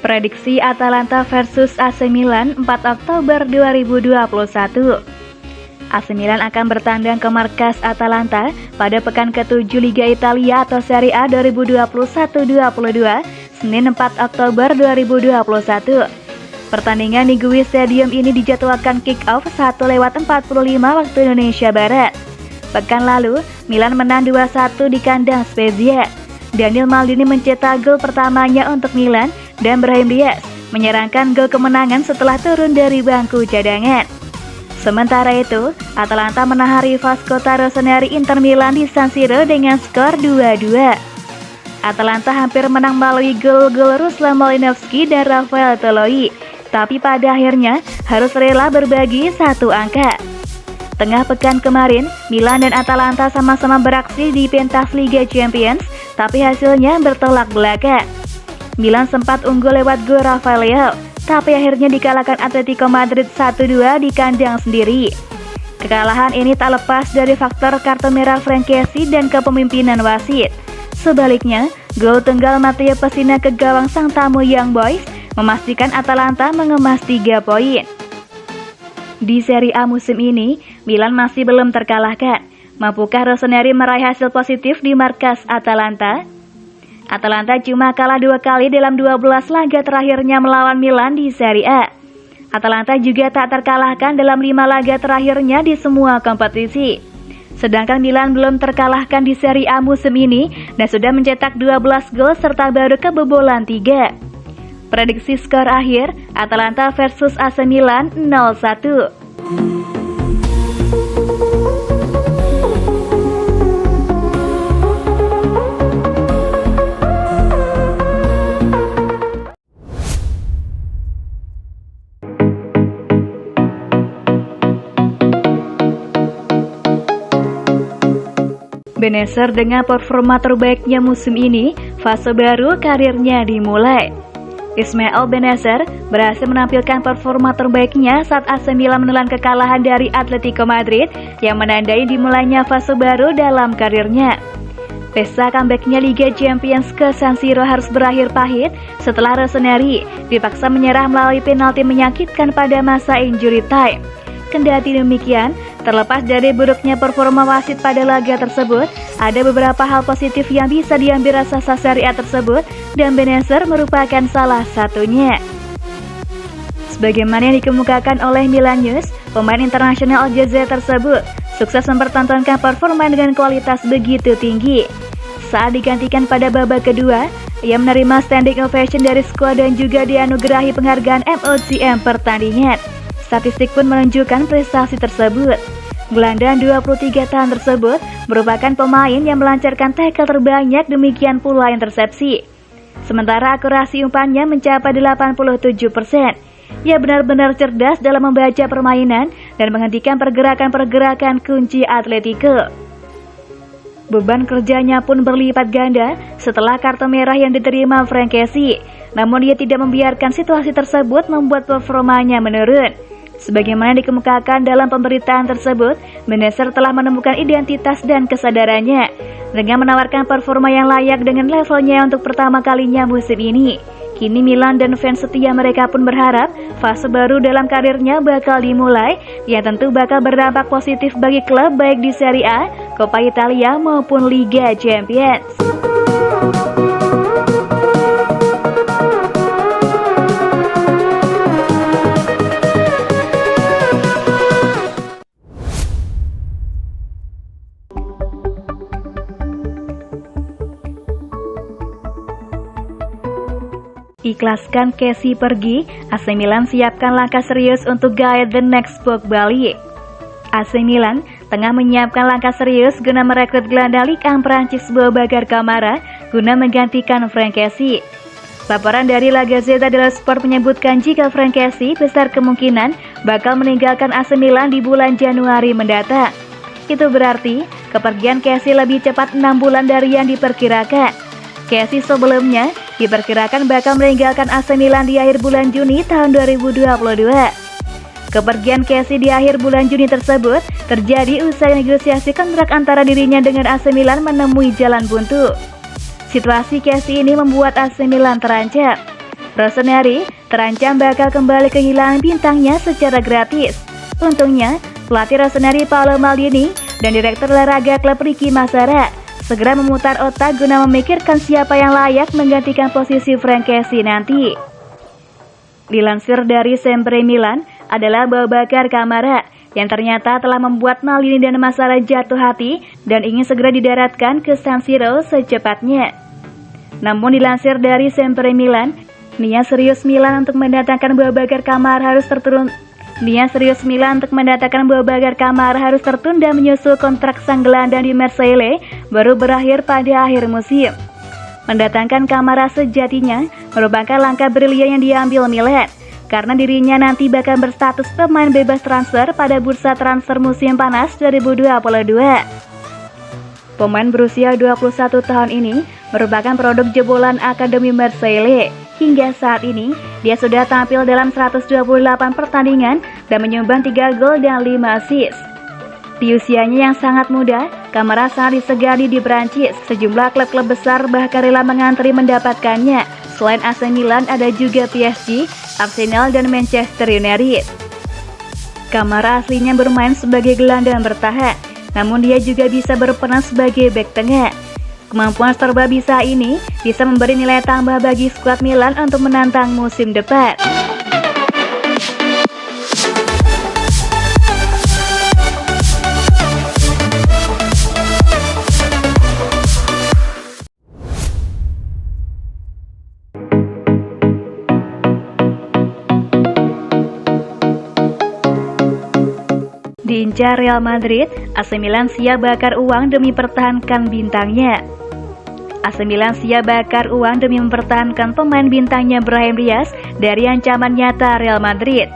Prediksi Atalanta versus AC Milan 4 Oktober 2021. AC Milan akan bertandang ke markas Atalanta pada pekan ke-7 Liga Italia atau Serie A 2021-22, Senin 4 Oktober 2021. Pertandingan di GUI Stadium ini dijadwalkan kick-off 1:45 waktu Indonesia Barat. Pekan lalu, Milan menang 2-1 di kandang Spezia. Daniel Maldini mencetak gol pertamanya untuk Milan dan Brahim Diaz menyerangkan gol kemenangan setelah turun dari bangku cadangan. Sementara itu, Atalanta menahan rival Squadra Rossoneri Inter Milan di San Siro dengan skor 2-2. Atalanta hampir menang melalui gol-gol Ruslan Malinovskyi dan Rafael Toloi, tapi pada akhirnya harus rela berbagi satu angka. Tengah pekan kemarin, Milan dan Atalanta sama-sama beraksi di pentas Liga Champions, tapi hasilnya bertolak belakang. Milan sempat unggul lewat gol Rafael Leao, tapi akhirnya dikalahkan Atletico Madrid 1-2 di kandang sendiri. Kekalahan ini tak lepas dari faktor kartu merah Frank Kessie dan kepemimpinan wasit. Sebaliknya, gol tunggal Matteo Pessina ke gawang sang tamu Young Boys memastikan Atalanta mengemas 3 poin. Di Serie A musim ini, Milan masih belum terkalahkan. Mampukah Rossoneri meraih hasil positif di markas Atalanta? Atalanta cuma kalah 2 kali dalam 12 laga terakhirnya melawan Milan di Serie A. Atalanta juga tak terkalahkan dalam 5 laga terakhirnya di semua kompetisi. Sedangkan Milan belum terkalahkan di Serie A musim ini dan sudah mencetak 12 gol serta baru kebobolan 3. Prediksi skor akhir, Atalanta versus AC Milan 0-1. Benacer dengan performa terbaiknya musim ini, fase baru karirnya dimulai. Ismail Benacer berhasil menampilkan performa terbaiknya saat AC Milan menelan kekalahan dari Atletico Madrid yang menandai dimulainya fase baru dalam karirnya. Pesta comeback-nya Liga Champions ke San Siro harus berakhir pahit setelah Rossoneri dipaksa menyerah melalui penalti menyakitkan pada masa injury time. Kendati demikian, terlepas dari buruknya performa wasit pada laga tersebut, ada beberapa hal positif yang bisa diambil raksasa Serie A tersebut dan Benacer merupakan salah satunya. Sebagaimana yang dikemukakan oleh Milan News, pemain internasional Aljazair tersebut sukses mempertontonkan performa dengan kualitas begitu tinggi. Saat digantikan pada babak kedua, ia menerima standing ovation dari skuad dan juga dianugerahi penghargaan MOCM pertandingan. Statistik pun menunjukkan prestasi tersebut. Gelandang 23 tahun tersebut merupakan pemain yang melancarkan tackle terbanyak, demikian pula intersepsi. Sementara akurasi umpannya mencapai 87%. Ia benar-benar cerdas dalam membaca permainan dan menghentikan pergerakan-pergerakan kunci Atletico. Beban kerjanya pun berlipat ganda setelah kartu merah yang diterima Frank Kessie. Namun dia tidak membiarkan situasi tersebut membuat performanya menurun. Sebagaimana dikemukakan dalam pemberitaan tersebut, Benacer telah menemukan identitas dan kesadarannya dengan menawarkan performa yang layak dengan levelnya untuk pertama kalinya musim ini. Kini Milan dan fans setia mereka pun berharap fase baru dalam karirnya bakal dimulai yang tentu bakal berdampak positif bagi klub baik di Serie A, Coppa Italia maupun Liga Champions. Ikhlaskan Kessie pergi, AC Milan siapkan langkah serius untuk guide the next Pogba League. AC Milan tengah menyiapkan langkah serius guna merekrut gelandang Ligue 1 Prancis Boubacar Kamara guna menggantikan Frank Kessie. Laporan dari La Gazzetta dello Sport menyebutkan jika Frank Kessie besar kemungkinan bakal meninggalkan AC Milan di bulan Januari mendatang. Itu berarti kepergian Kessie lebih cepat 6 bulan dari yang diperkirakan. Kessie sebelumnya diperkirakan bakal meninggalkan AC Milan di akhir bulan Juni tahun 2022. Kepergian Kessie di akhir bulan Juni tersebut terjadi usai negosiasi kontrak antara dirinya dengan AC Milan menemui jalan buntu. Situasi Kessie ini membuat AC Milan terancam. Rossoneri terancam bakal kembali kehilangan bintangnya secara gratis. Untungnya, pelatih Rossoneri Paolo Maldini dan direktur olahraga klub Ricky Massara segera memutar otak guna memikirkan siapa yang layak menggantikan posisi Frank Kessie nanti. Dilansir dari Sempre Milan adalah Boubacar Kamara yang ternyata telah membuat Maldini dan Massara jatuh hati dan ingin segera didaratkan ke San Siro secepatnya. Namun dilansir dari Sempre Milan, niat serius Milan untuk mendatangkan Boubacar Kamara harus tertunda menyusul kontrak sang gelandang di Marseille baru berakhir pada akhir musim. Mendatangkan Kamara sejatinya merupakan langkah brilian yang diambil Milan, karena dirinya nanti bakal berstatus pemain bebas transfer pada bursa transfer musim panas 2022. Pemain berusia 21 tahun ini merupakan produk jebolan Akademi Marseille. Hingga saat ini, dia sudah tampil dalam 128 pertandingan dan menyumbang 3 gol dan 5 assist. Di usianya yang sangat muda, Kamara sangat disegani di Prancis. Sejumlah klub-klub besar bahkan rela mengantri mendapatkannya. Selain AC Milan, ada juga PSG, Arsenal, dan Manchester United. Kamara aslinya bermain sebagai gelandang bertahan, namun dia juga bisa berperan sebagai bek tengah. Kemampuan serba bisa ini bisa memberi nilai tambah bagi skuad Milan untuk menantang musim depan. Diincar Real Madrid, AC Milan siap bakar uang demi pertahankan bintangnya. AC Milan siap bakar uang demi mempertahankan pemain bintangnya Brahim Diaz dari ancaman nyata Real Madrid.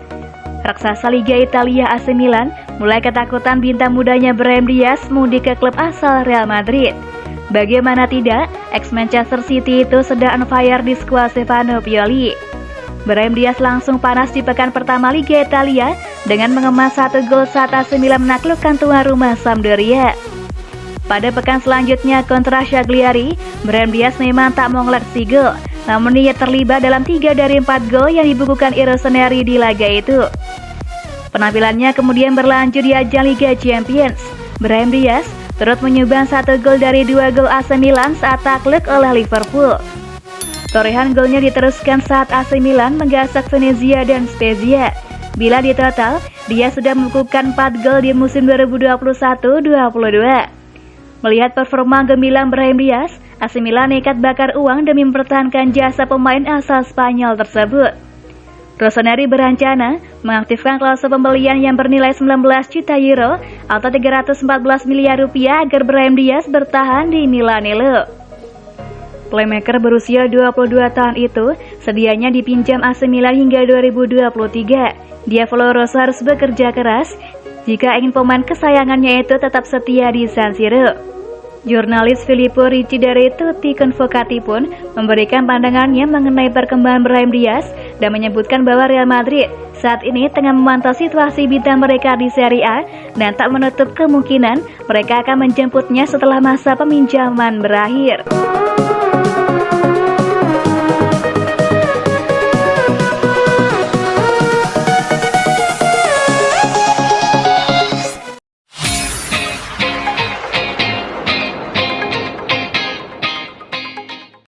Raksasa Liga Italia AC Milan mulai ketakutan bintang mudanya Brahim Diaz mudik ke klub asal Real Madrid. Bagaimana tidak, ex-Manchester City itu sedang on fire di skuad Stefano Pioli. Brahim Diaz langsung panas di pekan pertama Liga Italia dengan mengemas 1 gol saat AC Milan menaklukkan tuan rumah Sampdoria. Pada pekan selanjutnya kontra Cagliari, Brahim Diaz memang tak mengoleksi gol, namun ia terlibat dalam 3 dari 4 gol yang dibukukan Rossoneri di laga itu. Penampilannya kemudian berlanjut di ajang Liga Champions. Brahim Diaz turut menyumbang 1 gol dari 2 gol AC Milan saat takluk oleh Liverpool. Torehan golnya diteruskan saat AC Milan menggasak Venezia dan Spezia. Bila di total, dia sudah membukukan 4 gol di musim 2021-22. Melihat performa gemilang Brahim Diaz, AC Milan nekat bakar uang demi mempertahankan jasa pemain asal Spanyol tersebut. Rossoneri berencana mengaktifkan klausul pembelian yang bernilai 19 juta euro atau 314 miliar rupiah agar Brahim Diaz bertahan di Milanello. Playmaker berusia 22 tahun itu sedianya dipinjam AC Milan hingga 2023. Diavolo Rosso harus bekerja keras jika ingin pemain kesayangannya itu tetap setia di San Siro. Jurnalis Filippo Ricci dari Tutti Convocati pun memberikan pandangannya mengenai perkembangan Brahim Diaz dan menyebutkan bahwa Real Madrid saat ini tengah memantau situasi bintang mereka di Serie A dan tak menutup kemungkinan mereka akan menjemputnya setelah masa peminjaman berakhir.